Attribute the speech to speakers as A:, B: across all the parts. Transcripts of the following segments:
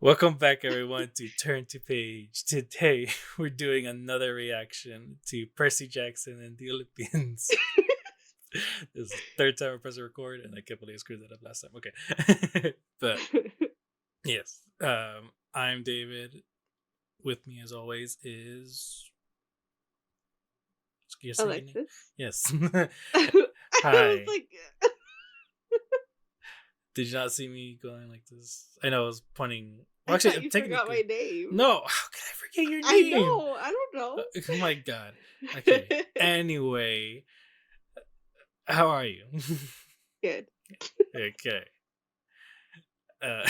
A: Welcome back, everyone, to Turn to Page. Today, we're doing another reaction to Percy Jackson and the Olympians. This is the third time we're pressing record, and I can't believe I screwed that up last time. Okay. But, yes. I'm David. With me, as always, is...
B: Alexis.
A: Yes.
B: I was
A: Hi.
B: like,
A: Did you not see me going like this? I know I was pointing...
B: I
A: Actually,
B: thought you forgot
A: technically...
B: my name.
A: No, how can I forget your
B: I
A: name?
B: know. I don't know.
A: Oh my god. Okay. Anyway, how are you?
B: Good.
A: Okay. Uh,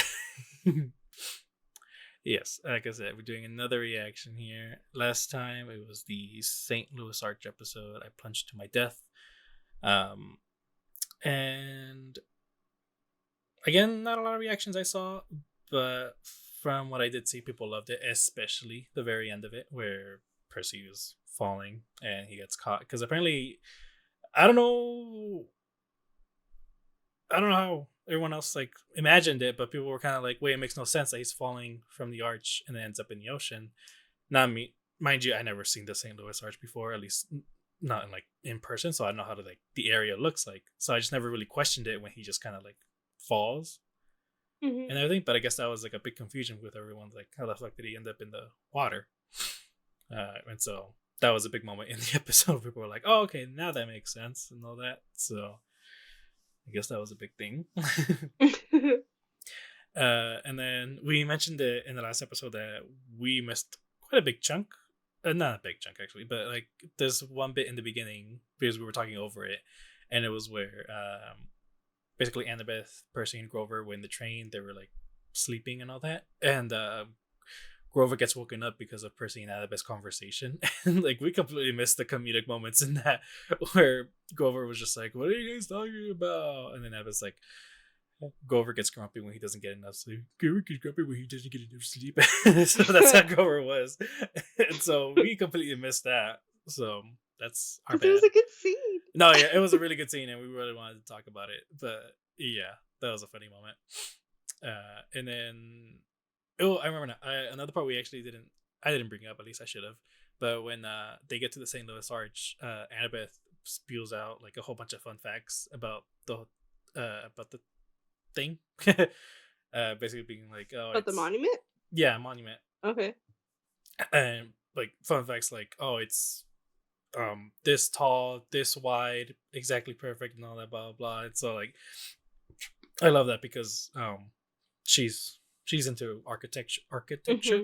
A: yes, like I said, we're doing another reaction here. Last time it was the St. Louis Arch episode. I plunged to my death. And again, not a lot of reactions I saw, but from what I did see, people loved it, especially the very end of it where Percy was falling and he gets caught. Because apparently, I don't know how everyone else like imagined it, but people were kind of like, "Wait, it makes no sense that he's falling from the arch and then ends up in the ocean." Not me, mind you, I never seen the St. Louis Arch before, at least not in like in person, so I don't know how to like the area looks like. So I just never really questioned it when he just kind of like falls
B: Hmm.
A: and everything. But I guess that was like a big confusion with everyone, like how the fuck did he end up in the water? And so that was a big moment in the episode. People were like, "Oh, okay, now that makes sense," and all that. So I guess that was a big thing. And then we mentioned it in the last episode that we missed quite a big chunk. Not a big chunk actually, but like there's one bit in the beginning because we were talking over it, and it was where basically Annabeth, Percy, and Grover were in the train. They were like sleeping and all that, and Grover gets woken up because of Percy and Annabeth's conversation, and like we completely missed the comedic moments in that where Grover was just like, "What are you guys talking about?" And then Annabeth's like, Grover gets grumpy when he doesn't get enough sleep. Grover gets grumpy when he doesn't get enough sleep. So that's how Grover was. And so we completely missed that. So that's our
B: Because it was
A: bad.
B: a good scene.
A: No, yeah, it was a really good scene and we really wanted to talk about it. But yeah, that was a funny moment. And then, oh, I remember now. Another part we actually I didn't bring up, at least I should have. But when they get to the St. Louis Arch, Annabeth spews out like a whole bunch of fun facts about the thing. Basically being like, oh,
B: About the
A: it's
B: monument?
A: yeah, monument,
B: Okay.
A: and like fun facts like, oh, it's this tall, this wide, exactly perfect, and all that blah blah blah. And so like, I love that because she's into architecture,
B: Hmm.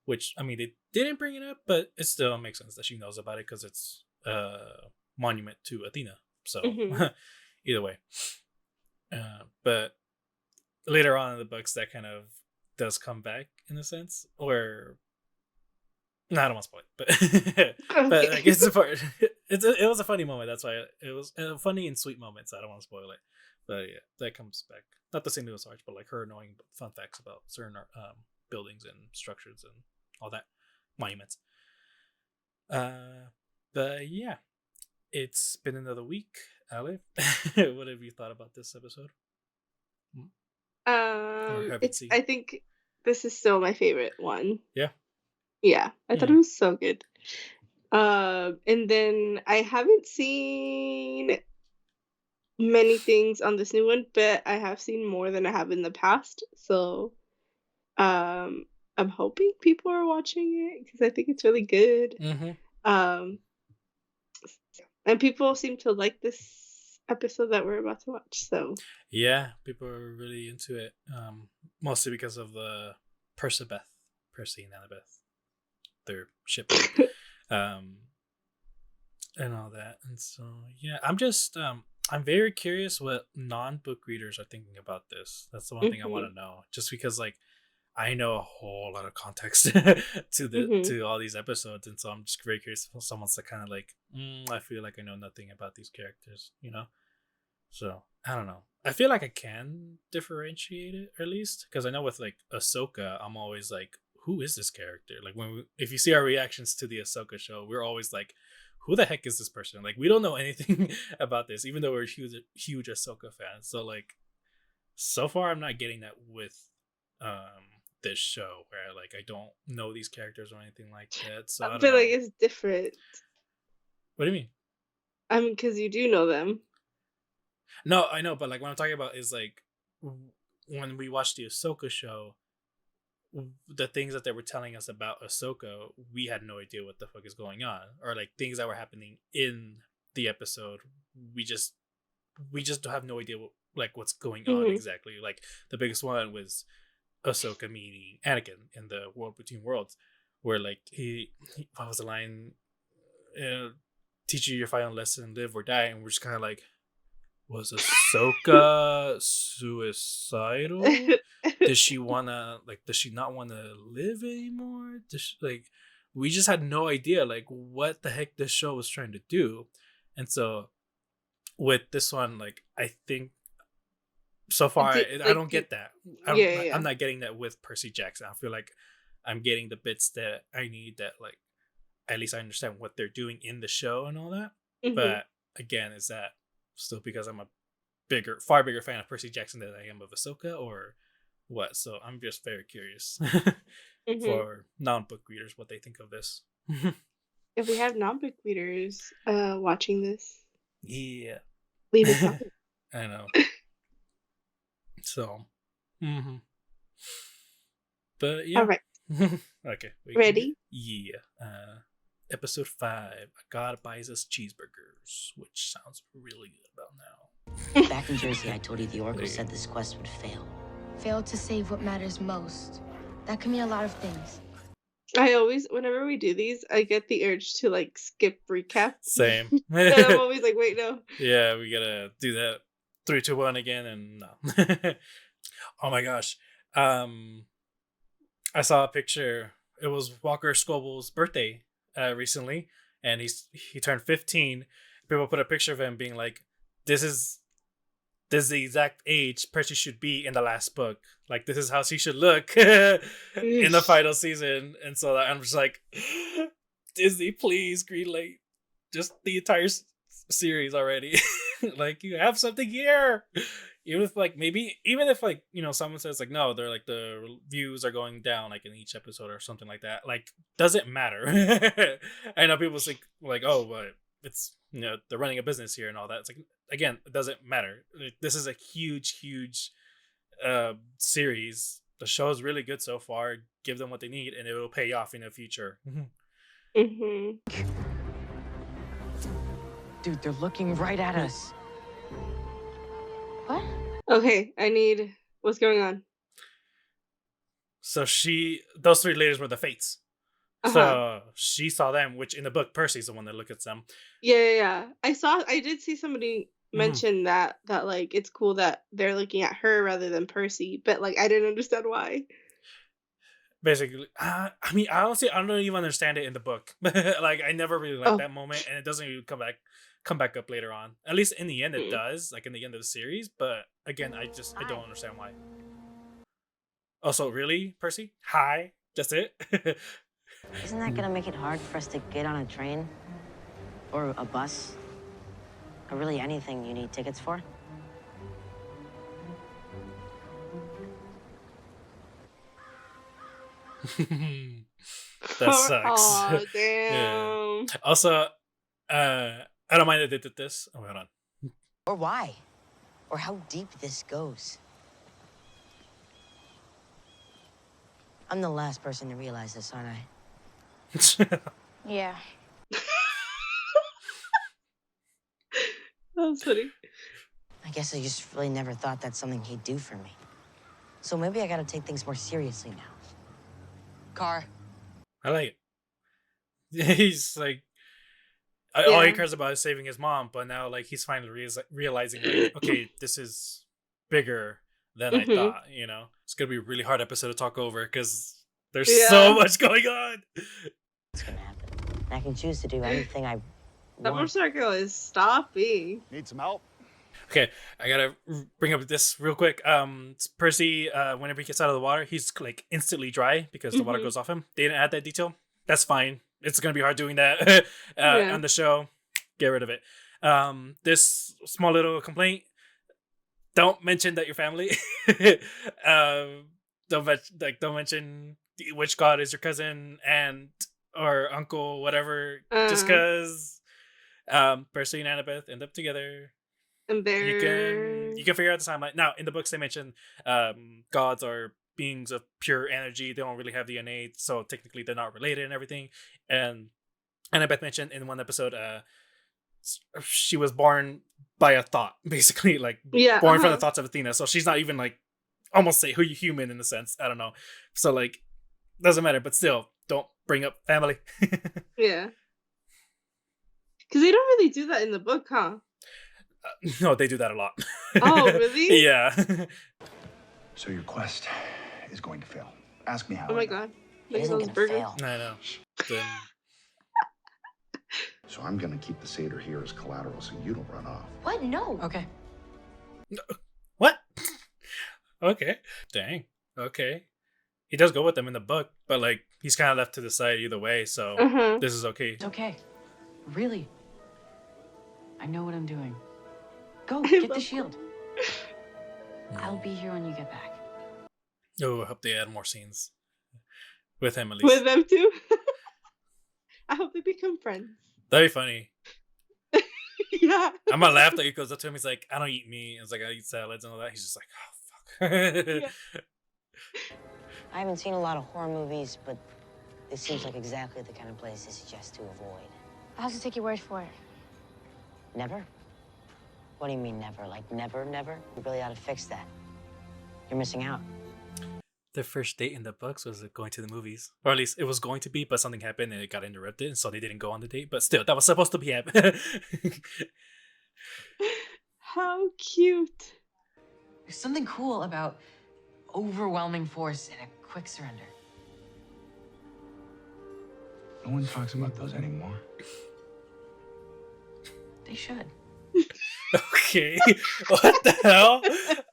A: which I mean they didn't bring it up, but it still makes sense that she knows about it because it's a monument to Athena. So
B: Hmm.
A: either way, but later on in the books that kind of does come back in a sense, or no, I don't want to spoil it, but like
B: Okay.
A: it's a part. It was a funny moment. That's why it was a funny and sweet moment. So I don't want to spoil it, but yeah, that comes back. Not the St. Louis Arch, but like her knowing fun facts about certain buildings and structures and all that monuments. Uh, but yeah, it's been another week. Ale, what have you thought about this episode, or haven't
B: It's.
A: seen?
B: I think this is still my favorite one.
A: Yeah.
B: Yeah, I thought it
A: Mm.
B: was so good. And then I haven't seen many things on this new one, but I have seen more than I have in the past. So Um, I'm hoping people are watching it because I think it's really good.
A: Mm-hmm.
B: Um, and people seem to like this episode that we're about to watch. So,
A: Yeah, people are really into it. Mostly because of the Percy and Annabeth, their ship name, um, and all that. And so yeah, I'm very curious what non-book readers are thinking about this. That's the one thing I want
B: mhm,
A: to know. Just because like I know a whole lot of context
B: mhm.
A: to all these episodes, and so I'm just very curious if someone's like kind of like, I feel like I know nothing about these characters, you know. So I don't know. I feel like I can differentiate it at least because I know with like Ahsoka, I'm always like, who is this character? Like if you see our reactions to the Ahsoka show, we're always like, who the heck is this person? Like we don't know anything about this, even though we're Huge Ahsoka fans. So like, so far I'm not getting that with this show where like I don't know these characters or anything like that. So I don't
B: But like
A: know.
B: it's different.
A: What do you mean?
B: I mean, because you do know them.
A: No, I know, but like what I'm talking about is like when we watched the Ahsoka show, the things that they were telling us about Ahsoka, we had no idea what the fuck is going on, or like things that were happening in the episode. We just have no idea like what's going on
B: Hmm.
A: exactly. Like the biggest one was Ahsoka meeting Anakin in the World Between Worlds, where like he what was the line? Teach you your final lesson, live or die, and we're just kind of like, was Ahsoka suicidal? Does she wanna like? Does she not want to live anymore? Like, we just had no idea like what the heck this show was trying to do, and so with this one, like I think so far I
B: Like,
A: don't get that.
B: yeah, yeah,
A: I'm
B: yeah.
A: not getting that with Percy Jackson. I feel like I'm getting the bits that I need. That like at least I understand what they're doing in the show and all that.
B: Hmm.
A: But again, is that still because I'm a far bigger fan of Percy Jackson than I am of Ahsoka, or what? So I'm just very curious
B: Hmm.
A: for non-book readers what they think of this.
B: If we have non-book readers watching this,
A: Yeah,
B: leave a comment.
A: I know. So, hmm but
B: All
A: yeah.
B: right,
A: Okay, we can get
B: ready?
A: yeah. Episode 5. A god buys us cheeseburgers, which sounds really good about now.
C: Back in Jersey, I told you the Oracle
A: There you
C: said
A: go.
C: this quest would fail.
D: Fail to save what matters most. That can mean a lot of things.
B: I always, whenever we do these, I get the urge to like skip recap,
A: Same.
B: and I'm always like, wait, no.
A: Yeah, we gotta do that 3, 2, 1 again, and no. Oh my gosh. I saw a picture. It was Walker Scoble's birthday recently, and he turned 15. People put a picture of him being like, "This is the exact age Percy should be in the last book. Like this is how she should look in the final season." And so I'm just like, Disney, please greenlight just the entire series already. Like you have something here. Even if like maybe even if like someone says like no, they're like the views are going down like in each episode or something like that. Like doesn't matter. I know people think like oh but it's they're running a business here and all that. It's like again it doesn't matter. Like, this is a huge series. The show is really good so far. Give them what they need and it will pay off in the future.
B: Hmm.
C: Dude, they're looking right at us.
D: What?
B: Okay, I need. What's going on?
A: So those 3 ladies were the Fates.
B: Uh huh.
A: So she saw them, which in the book Percy's the one that look at them.
B: Yeah, yeah, yeah. I did see somebody
A: Mhm.
B: mention that like it's cool that they're looking at her rather than Percy, but like I didn't understand why.
A: Basically, I mean, honestly, I don't even understand it in the book. Like, I never really liked
B: Oh.
A: that moment, and it doesn't even come back up later on. At least in the end, it
B: Mm.
A: does. Like in the end of the series, but again, I don't understand why. Also, really, Percy? Hi, that's it.
C: Isn't that gonna make it hard for us to get on a train? Or a bus? Or really anything you need tickets for?
A: That sucks.
B: Aw,
A: Yeah.
B: damn.
A: Also, I don't mind that they did this. Oh, hold on.
C: Or why? Or how deep this goes? I'm the last person to realize this, aren't I?
D: Yeah.
B: That was funny.
C: I guess I just really never thought that's something he'd do for me. So maybe I gotta take things more seriously now. Car.
A: I like it. He's like, all he
B: Yeah.
A: cares about is saving his mom, but now like he's finally realizing like, okay, this is bigger than I
B: Hmm.
A: thought. It's gonna be a really hard episode to talk over because there's
B: Yeah.
A: so much going on.
C: What's gonna happen? I can choose to do anything I
B: That
C: want.
B: motorcycle is stopping.
E: Need some help?
A: Okay, I gotta bring up this real quick. Percy, whenever he gets out of the water, he's like instantly dry because the water
B: Mhm.
A: goes off him. They didn't add that detail. That's fine. It's gonna be hard doing that
B: Yeah.
A: on the show. Get rid of it. This small little complaint. Don't mention that you're family. um, don't mention which god is your cousin, aunt, or uncle, whatever, just because Percy and Annabeth end up together.
B: And
A: You can figure out the timeline. Now, in the books, they mention gods are beings of pure energy. They don't really have DNA, so technically they're not related and everything. And Annabeth mentioned in one episode, she was born by a thought, basically, like born from the thoughts of Athena. So she's not even like almost say who you human in a sense. I don't know. So like doesn't matter, but still don't bring up family.
B: Yeah. Because they don't really do that in the book, huh?
A: No, they do that a lot.
B: Oh, really?
A: Yeah.
E: So your quest is going to fail. Ask me how.
B: Oh my god.
C: It isn't gonna fail.
A: I know.
E: So I'm gonna keep the satyr here as collateral so you don't run off.
D: What? No.
C: Okay.
A: What? Okay. Dang. Okay. He does go with them in the book, but like he's kind of left to the side either way, so this is okay.
F: It's okay. Really. I know what I'm doing. Go, get the shield. I'll be here when you get back.
A: Oh, I hope they add more scenes with him at least.
B: With them too? I hope they become friends.
A: That'd be funny.
B: Yeah.
A: I'm gonna laugh that he goes up to him. He's like, I don't eat meat. It's like, I eat salads and all that. He's just like, oh, fuck.
B: Yeah.
C: I haven't seen a lot of horror movies, but this seems like exactly the kind of place they suggest to avoid.
D: I'll have to take your word for it.
C: Never? What do you mean never? Like never, never? You really ought to fix that. You're missing out.
A: Their first date in the books was going to the movies. Or at least it was going to be, but something happened and it got interrupted, and so they didn't go on the date. But still, that was supposed to be happening.
B: How cute.
F: There's something cool about overwhelming force and a quick surrender.
E: No one talks about those anymore.
F: They should.
A: Okay. What the hell?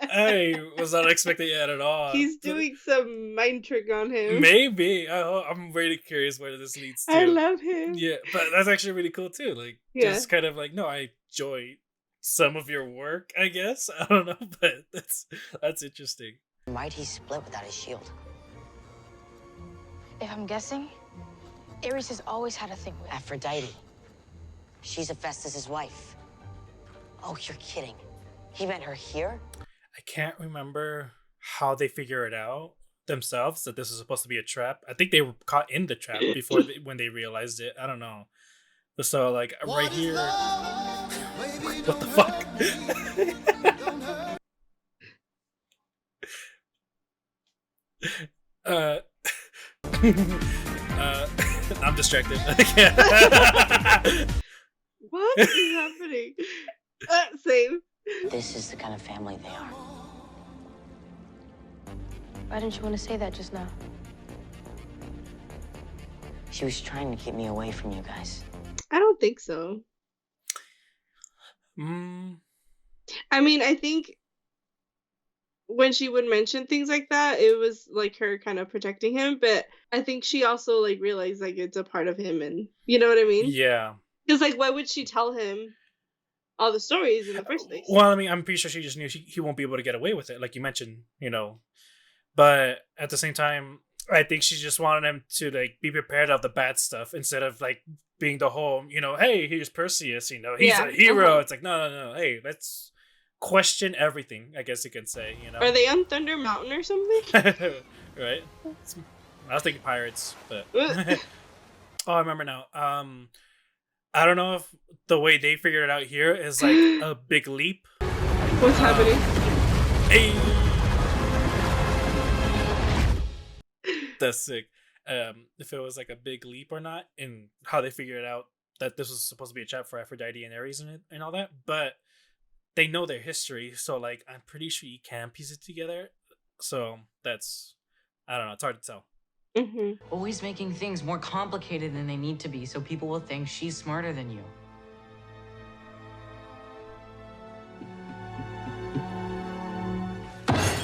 A: I was not expecting that at all.
B: He's doing some mind trick on him.
A: Maybe. I'm really curious where this leads to.
B: I love him.
A: Yeah, but that's actually really cool too. Like, just kind of like, no, I enjoy some of your work, I guess. I don't know, but that's interesting.
C: Why'd he split without his shield?
D: If I'm guessing, Ares has always had a thing with
C: Aphrodite. She's Hephaestus' wife. Oh, you're kidding. He met her here?
A: I can't remember how they figure it out themselves that this is supposed to be a trap. I think they were caught in the trap before when they realized it. I don't know. But so like right here. What the fuck? I'm distracted.
B: What is happening? Same.
C: This is the kind of family they are.
D: Why didn't you want to say that just now?
C: She was trying to keep me away from you guys.
B: I don't think so. I mean, I think when she would mention things like that, it was like her kind of protecting him, but I think she also like realized like it's a part of him, and you know what I mean?
A: Yeah.
B: Because like, why would she tell him all the stories in the first place?
A: Well, I mean, I'm pretty sure she just knew he won't be able to get away with it, like you mentioned, you know. But at the same time, I think she just wanted him to like be prepared of the bad stuff instead of like being the whole, you know, hey, here's Perseus, you know, he's a hero. It's like, no, hey, let's question everything, I guess you can say, you know.
B: Are they on Thunder Mountain or something?
A: Right? I was thinking pirates, but oh, I remember now. I don't know if the way they figured it out here is like a big leap.
B: What's happening?
A: Hey, that's sick. If it was like a big leap or not, and how they figured out that this was supposed to be a trap for Aphrodite and Ares and all that, but they know their history, so like I'm pretty sure you can piece it together. So that's, I don't know, it's hard to tell.
F: Always making things more complicated than they need to be, so people will think she's smarter than you.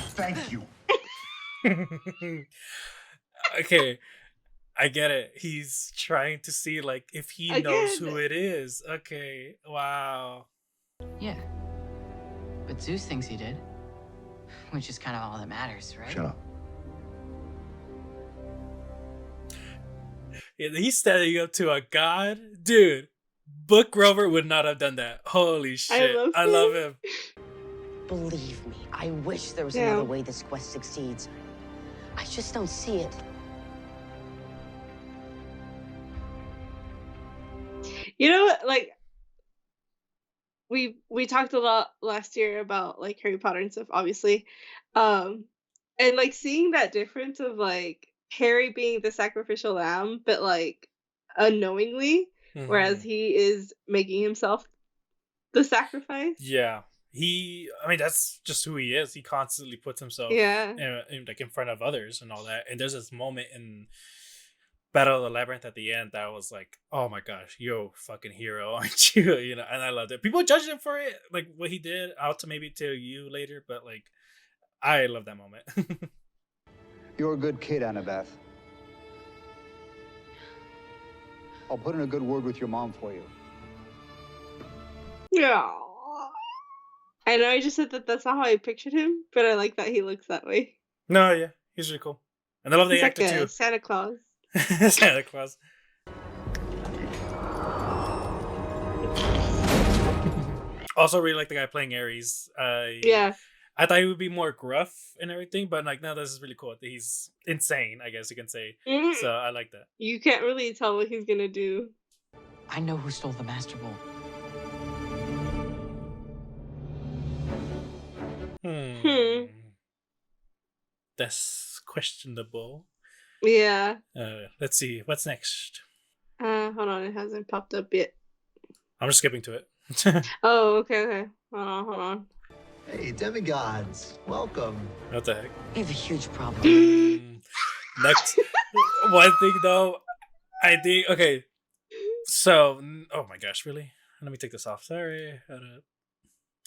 E: Thank you.
A: Okay, I get it. He's trying to see like if he knows who it is. Okay, wow.
F: Yeah. But Zeus thinks he did. Which is kind of all that matters, right?
E: Shut up.
A: He's standing up to a god, dude. Book Grover would not have done that. Holy shit! I love him.
C: Believe me, I wish there was
B: Yeah.
C: another way this quest succeeds. I just don't see it.
B: You know what? Like we talked a lot last year about like Harry Potter and stuff, obviously. And like seeing that difference of like Harry being the sacrificial lamb, but like unknowingly, whereas
A: Mhm.
B: he is making himself the sacrifice.
A: Yeah, I mean, that's just who he is. He constantly puts himself
B: Yeah.
A: like in front of others and all that. And there's this moment in Battle of the Labyrinth at the end that was like, oh my gosh, yo, fucking hero, aren't you? You know, and I loved it. People judged him for it, like what he did. I'll to maybe tell you later, but like, I love that moment.
E: You're a good kid, Annabeth. I'll put in a good word with your mom for you.
B: Yeah. I know I just said that that's not how I pictured him, but I like that he looks that way.
A: No, yeah, he's really cool, and I love the
B: He's like
A: actor
B: a
A: too.
B: Santa Claus.
A: Santa Claus. Also, really like the guy playing Ares.
B: Yeah.
A: I thought he would be more gruff and everything, but like, no, this is really cool. He's insane, I guess you can say.
B: Mhm.
A: So I like that.
B: You can't really tell what he's gonna do.
F: I know who stole the Master Ball.
B: Hmm.
A: That's questionable.
B: Yeah.
A: Let's see. What's next?
B: Hold on, it hasn't popped up yet.
A: I'm just skipping to it.
B: Oh, okay. Hold on.
G: Hey, demigods, welcome.
A: What the heck?
C: We have a huge problem.
A: Next. One thing though, I think, okay. So, oh my gosh, really? Let me take this off. Sorry.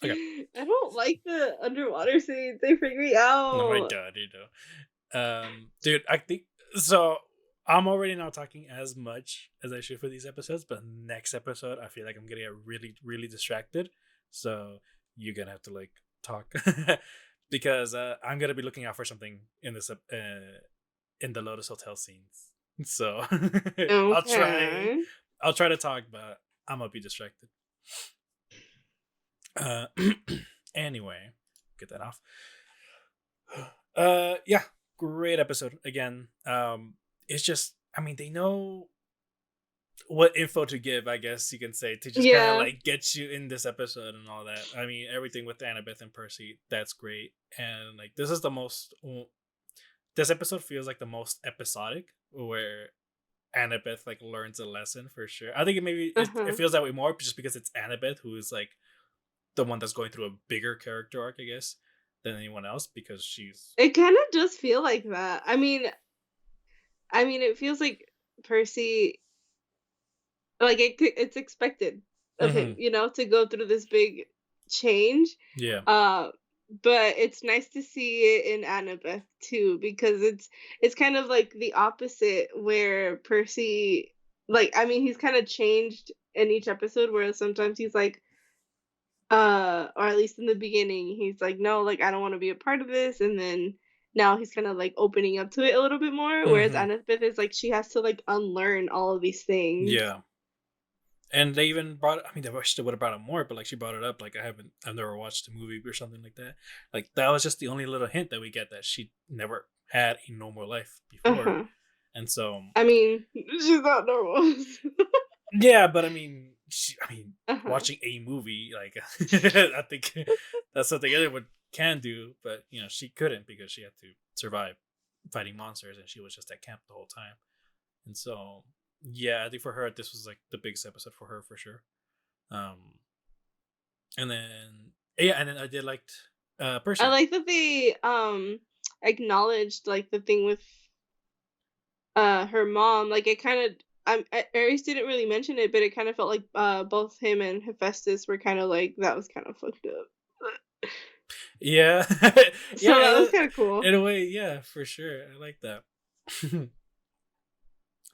A: Okay.
B: I don't like the underwater scenes. They freak me out.
A: Oh my god, you know. Dude, I think so. I'm already not talking as much as I should for these episodes, but next episode, I feel like I'm gonna get really, really distracted. So you're gonna have to like talk because I'm gonna be looking out for something in this in the Lotus Hotel scenes. So
B: Okay.
A: I'll try to talk, but I'm gonna be distracted. Anyway, get that off. Yeah, great episode again. It's just, I mean, they know what info to give, I guess you can say, to just kind of like get you in this episode and all that. I mean, everything with Annabeth and Percy, that's great. And like, this episode feels like the most episodic, where Annabeth like learns a lesson for sure. I think it feels that way more just because it's Annabeth who is like the one that's going through a bigger character arc, I guess, than anyone else, because she's.
B: It kind of does feel like that. I mean, it feels like Percy, like it's expected of him, you know, to go through this big change.
A: Yeah.
B: But it's nice to see it in Annabeth too, because it's kind of like the opposite, where Percy, like, I mean, he's kind of changed in each episode, where sometimes he's like, or at least in the beginning, he's like, no, like, I don't want to be a part of this, and then now he's kind of like opening up to it a little bit more, whereas Annabeth is like, she has to like unlearn all of these things.
A: Yeah. And they even brought it, I mean, they wish they would have brought it more, but like she brought it up, like I've never watched a movie or something like that. Like that was just the only little hint that we get, that she never had a normal life before. And so,
B: I mean, she's not normal.
A: yeah, but I mean, watching a movie, like I think that's something anyone can do, but you know, she couldn't, because she had to survive fighting monsters, and she was just at camp the whole time. And so, yeah, I think for her, this was like the biggest episode for her for sure. And then I did liked Percy.
B: I like that they acknowledged like the thing with her mom. Like it kind of, Ares didn't really mention it, but it kind of felt like both him and Hephaestus were kind of like, that was kind of fucked up.
A: Yeah.
B: So that was kind of cool.
A: In a way, yeah, for sure. I like that.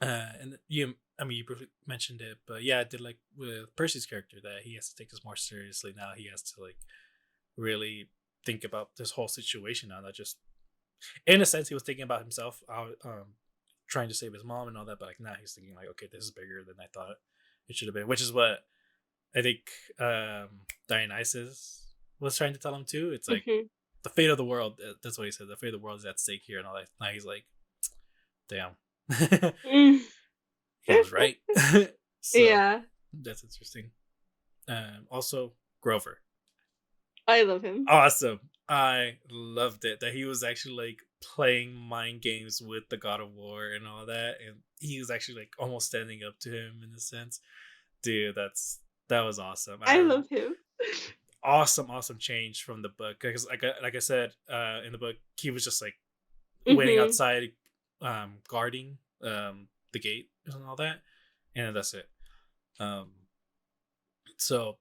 A: And you briefly mentioned it, but yeah, I did like with Percy's character that he has to take this more seriously now. He has to like really think about this whole situation now, not just in a sense he was thinking about himself, trying to save his mom and all that, but like now he's thinking like, okay, this is bigger than I thought it should have been, which is what I think Dionysus was trying to tell him too. It's like the fate of the world. That's what he said. The fate of the world is at stake here and all that. Now he's like, damn, he was right. So,
B: yeah,
A: that's interesting. Also, Grover.
B: I love him.
A: Awesome. I loved it that he was actually like playing mind games with the God of War and all that, and he was actually like almost standing up to him in a sense. Dude, that was awesome.
B: I love him.
A: Awesome change from the book, because like I said, in the book he was just like waiting outside, guarding the gate and all that, and that's it. So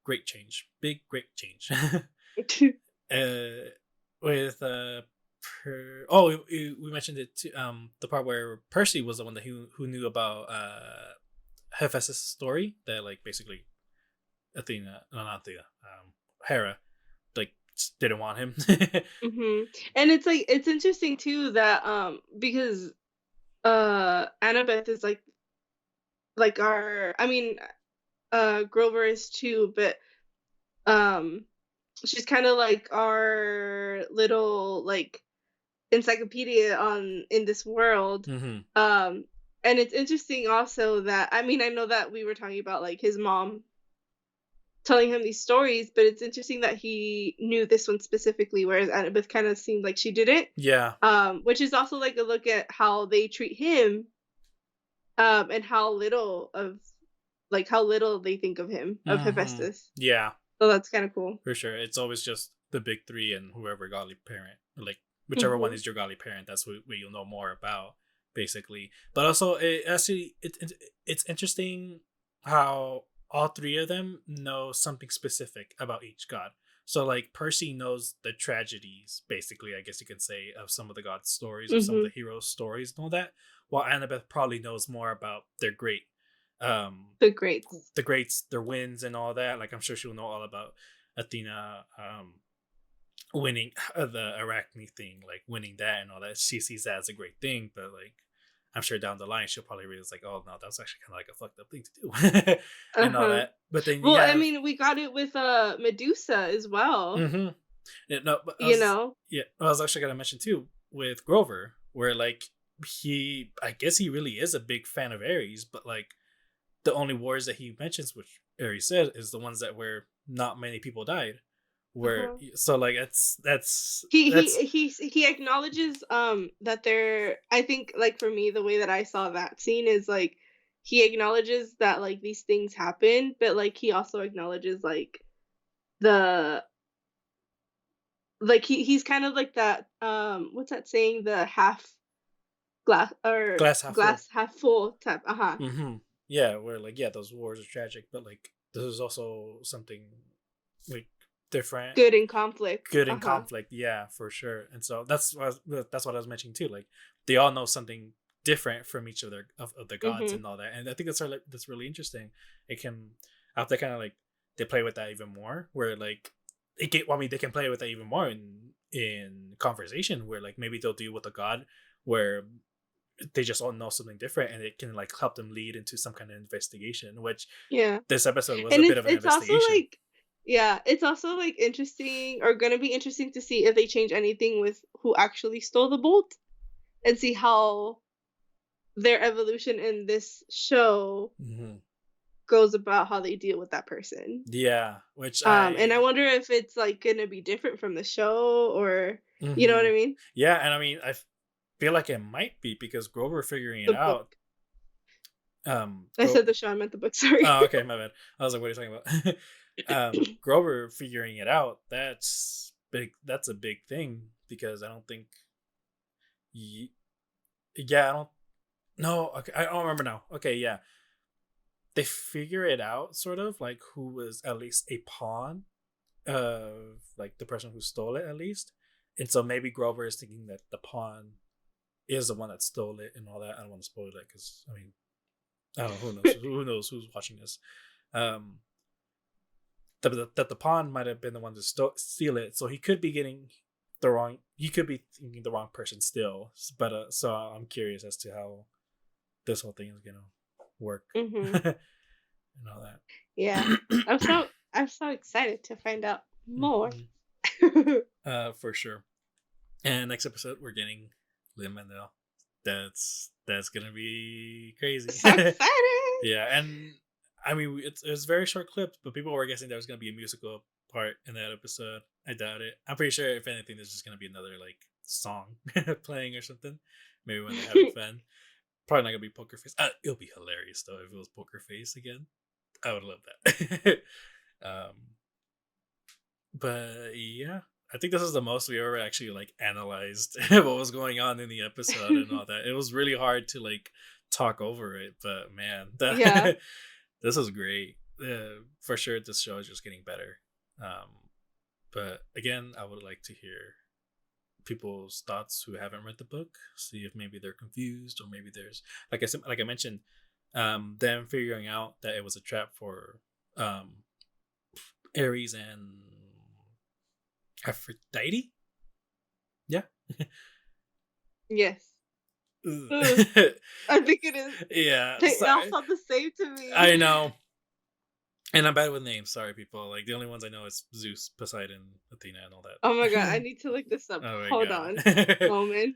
A: great change. Great change. With we mentioned it too, the part where Percy was the one that who knew about Hephaestus' story, that like basically Hera like didn't want him.
B: And it's like, it's interesting too that because Annabeth is like our, I mean, Grover is too, but she's kind of like our little like encyclopedia in this world. And it's interesting also that, I mean, I know that we were talking about like his mom telling him these stories, but it's interesting that he knew this one specifically, whereas Annabeth kind of seemed like she didn't.
A: Yeah.
B: Which is also like a look at how they treat him, and how little they think of him, of Hephaestus.
A: Yeah.
B: So that's kind of cool.
A: For sure. It's always just the big three and whoever godly parent, like whichever one is your godly parent, that's what you'll know more about, basically. But also, it's interesting how all three of them know something specific about each god. So like Percy knows the tragedies, basically, I guess you can say, of some of the gods' stories or some of the heroes' stories and all that, while Annabeth probably knows more about their the greats, their wins and all that. Like I'm sure she'll know all about Athena winning the Arachne thing, like winning that and all that. She sees that as a great thing, but like I'm sure down the line she'll probably realize like, oh no, that's actually kind of like a fucked up thing to do. And all that. But then
B: I mean, we got it with Medusa as well.
A: Yeah, no, but I was actually gonna mention too with Grover, where like I guess he really is a big fan of Ares, but like the only wars that he mentions, which Ares said, is the ones that where not many people died. Where so like
B: he acknowledges that there, I think, like for me, the way that I saw that scene is like he acknowledges that like these things happen, but like he also acknowledges like he's kind of like that, what's that saying, the half glass or glass half full type.
A: Yeah, where like those wars are tragic, but like this is also something like different,
B: good in conflict,
A: yeah, for sure. And so that's what I was mentioning too, like they all know something different from each other of the gods and all that. And I think that's really interesting. It can after kind of like they play with that even more, where like they can play with that even more in conversation, where like maybe they'll deal with a god where they just all know something different, and it can like help them lead into some kind of investigation, which this episode was a bit of an investigation.
B: Also like, it's also like interesting, or gonna be interesting to see if they change anything with who actually stole the bolt, and see how their evolution in this show goes about how they deal with that person.
A: Yeah, which
B: and I wonder if it's like gonna be different from the show, or you know what I mean?
A: Yeah, and I mean I feel like it might be, because Grover figuring it out.
B: I said the show, I meant the book. Sorry.
A: Oh, okay, my bad. I was like, what are you talking about? Grover figuring it out, that's big. That's a big thing, because I don't think. I don't. No, okay, I don't remember now. Okay, yeah, they figure it out sort of like who was at least a pawn of like the person who stole it at least, and so maybe Grover is thinking that the pawn is the one that stole it and all that. I don't want to spoil it, because I mean, I don't know, who knows who's watching this. That the pawn might have been the one to steal it, so he could be getting the wrong. You could be thinking the wrong person still, but so I'm curious as to how this whole thing is gonna work
B: Mm-hmm.
A: and all that.
B: Yeah. I'm so excited to find out more.
A: For sure. And next episode we're getting Lin Manuel. That's gonna be crazy.
B: So excited.
A: Yeah, and I mean it's very short clips, but people were guessing there was gonna be a musical part in that episode. I doubt it. I'm pretty sure if anything, there's just gonna be another like song playing or something. Maybe when they're having fun. Probably not gonna be Poker Face. It'll be hilarious though if it was Poker Face again. I would love that. But yeah, I think this is the most we ever actually like analyzed what was going on in the episode and all that. It was really hard to like talk over it, but man,
B: Yeah.
A: this is great. For sure, this show is just getting better. But again, I would like to hear people's thoughts who haven't read the book. See if maybe they're confused, or maybe there's like I mentioned, them figuring out that it was a trap for Ares and Aphrodite. Yeah.
B: Yes.
A: Ugh.
B: I think it is.
A: Yeah.
B: They all
A: Sorry.
B: sound the same to me.
A: I know. And I'm bad with names. Sorry, people. Like the only ones I know is Zeus, Poseidon, Athena, and all that.
B: Oh my god, I need to look this up.
A: Oh my
B: Hold
A: God.
B: on. Moment.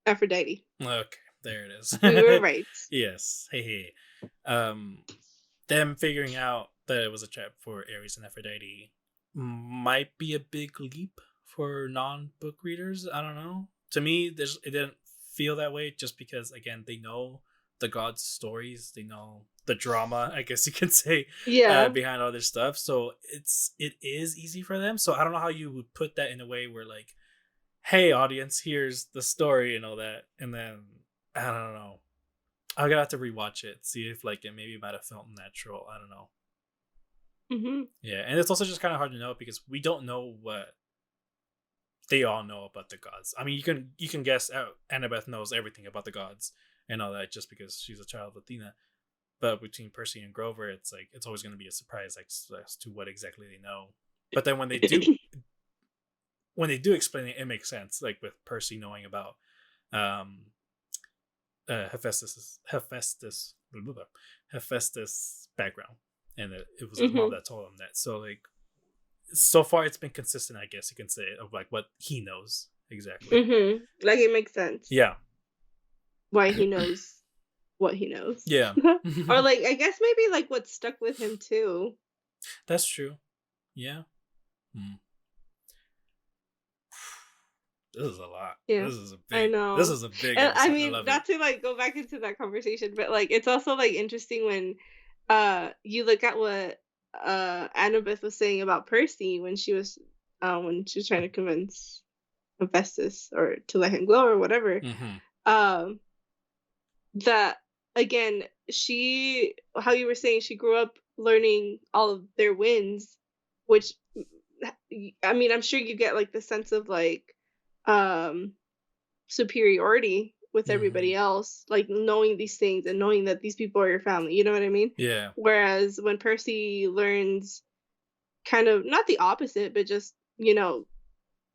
B: Aphrodite.
A: Okay, there it is.
B: We were right.
A: Yes. Hey. Them figuring out that it was a trap for Ares and Aphrodite might be a big leap for non-book readers. I don't know. To me, it didn't feel that way, just because again they know the gods' stories, they know the drama, I guess you could say,
B: Yeah.
A: behind all this stuff. So it is easy for them. So I don't know how you would put that in a way where like, hey audience, here's the story and all that, and then I don't know. I'm gonna have to rewatch it, see if like it maybe might have felt natural. I don't know.
B: Mm-hmm.
A: Yeah, and it's also just kind of hard to know because we don't know what they all know about the gods. I mean, you can guess Annabeth knows everything about the gods and all that just because she's a child of Athena. But between Percy and Grover, it's like it's always going to be a surprise as to what exactly they know. But then when they do explain it, it makes sense. Like with Percy knowing about Hephaestus background, and it was his mom that told him that. So like, so far it's been consistent, I guess you can say, of like what he knows exactly.
B: Mm-hmm. Like it makes sense.
A: Yeah.
B: Why he knows what he knows.
A: Yeah.
B: Or like I guess maybe like what stuck with him too.
A: That's true. Yeah. This is a lot.
B: Yeah.
A: This is a big.
B: I know.
A: This is a big.
B: And I
A: episode.
B: mean,
A: love
B: not
A: it.
B: to like go back into that conversation, but like it's also like interesting when you look at what Annabeth was saying about Percy when she was trying to convince Hephaestus or to let him go or whatever.
A: Mhm.
B: That again, how you were saying, she grew up learning all of their wins, which I mean, I'm sure you get like the sense of like superiority with everybody else, like knowing these things and knowing that these people are your family, you know what I mean?
A: Yeah.
B: Whereas when Percy learns kind of not the opposite, but just, you know,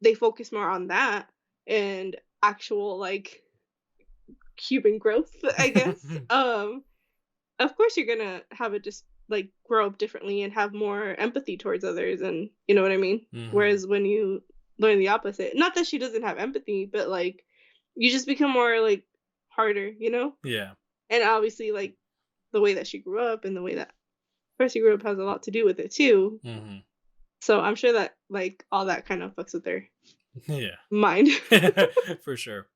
B: they focus more on that and actual like human growth, I guess. Of course you're gonna have it just like grow up differently and have more empathy towards others, and you know what I mean. Whereas when you learn the opposite, not that she doesn't have empathy, but like you just become more like harder, you know.
A: Yeah.
B: And obviously like the way that she grew up and the way that Percy grew up has a lot to do with it too. So I'm sure that like all that kind of fucks with their mind.
A: For sure.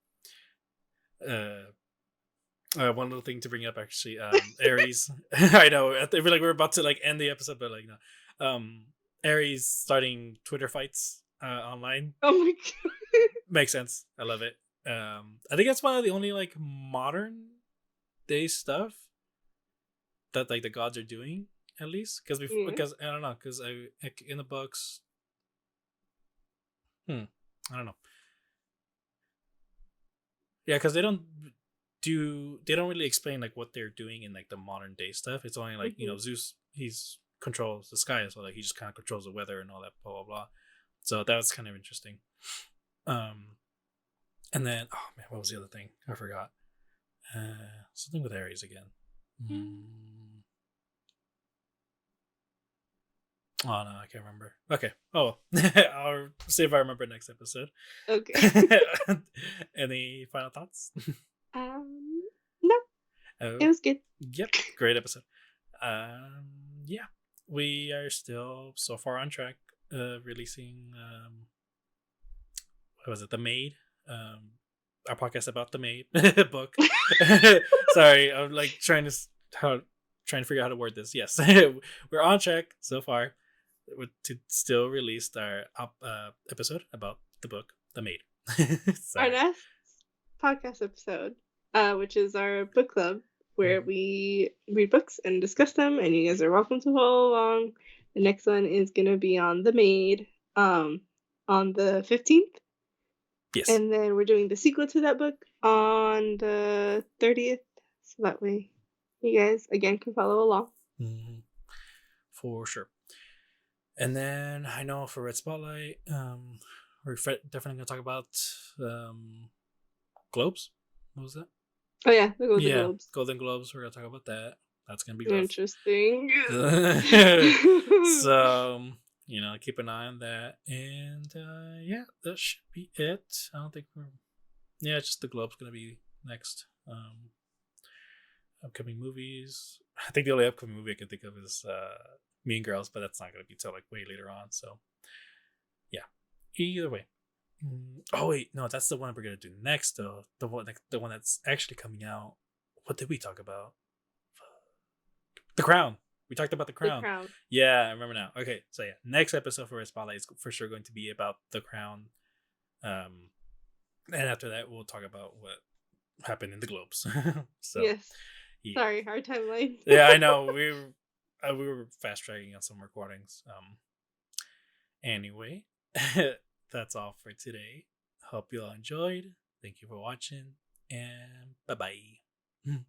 A: One little thing to bring up actually, Ares. I know I feel like we're about to like end the episode, but like no. Ares starting Twitter fights online.
B: Oh my god.
A: Makes sense. I love it. I think that's one of the only like modern day stuff that like the gods are doing, at least because I don't know, because I in the books. I don't know. Yeah, because they don't really explain like what they're doing in like the modern day stuff. It's only like you know Zeus, he's controls the sky, so like he just kind of controls the weather and all that blah blah blah. So that was kind of interesting. And then oh man, what was the other thing? I forgot. Something with Aries again. Oh no, I can't remember. Okay. Oh, I'll see if I remember next episode.
B: Okay.
A: Any final thoughts?
B: No,
A: Oh,
B: it was good.
A: yep, great episode. Yeah, we are still so far on track. Releasing what was it? The Maid. Our podcast about the Maid book. Sorry, I'm like trying to figure out how to word this. Yes, we're on track so far to still release our episode about the book, The Maid.
B: Our next podcast episode, which is our book club, where we read books and discuss them, and you guys are welcome to follow along. The next one is gonna be on The Maid, on the 15th.
A: Yes.
B: And then we're doing the sequel to that book on the 30th, so that way you guys again can follow along.
A: For sure. And then I know for Red Spotlight, we're definitely gonna talk about Globes. What was that?
B: Oh yeah, the Golden Globes.
A: Golden Globes. We're gonna talk about that. That's gonna be rough.
B: Interesting.
A: So keep an eye on that. And yeah, that should be it. I don't think it's just the Globe's gonna be next. Upcoming movies. I think the only upcoming movie I can think of is Mean Girls, but that's not gonna be till like way later on. So yeah. Either way. Oh wait, no, that's the one we're gonna do next though. The one that's actually coming out. What did we talk about? The Crown. We talked about The Crown. Yeah, I remember now. Okay, so yeah, next episode for Red Spotlight is for sure going to be about The Crown. And after that, we'll talk about what happened in the Globes. So
B: yes.
A: Yeah.
B: Sorry, hard timeline.
A: Yeah, I know. We were fast tracking on some recordings. Anyway, that's all for today. Hope you all enjoyed. Thank you for watching, and bye bye.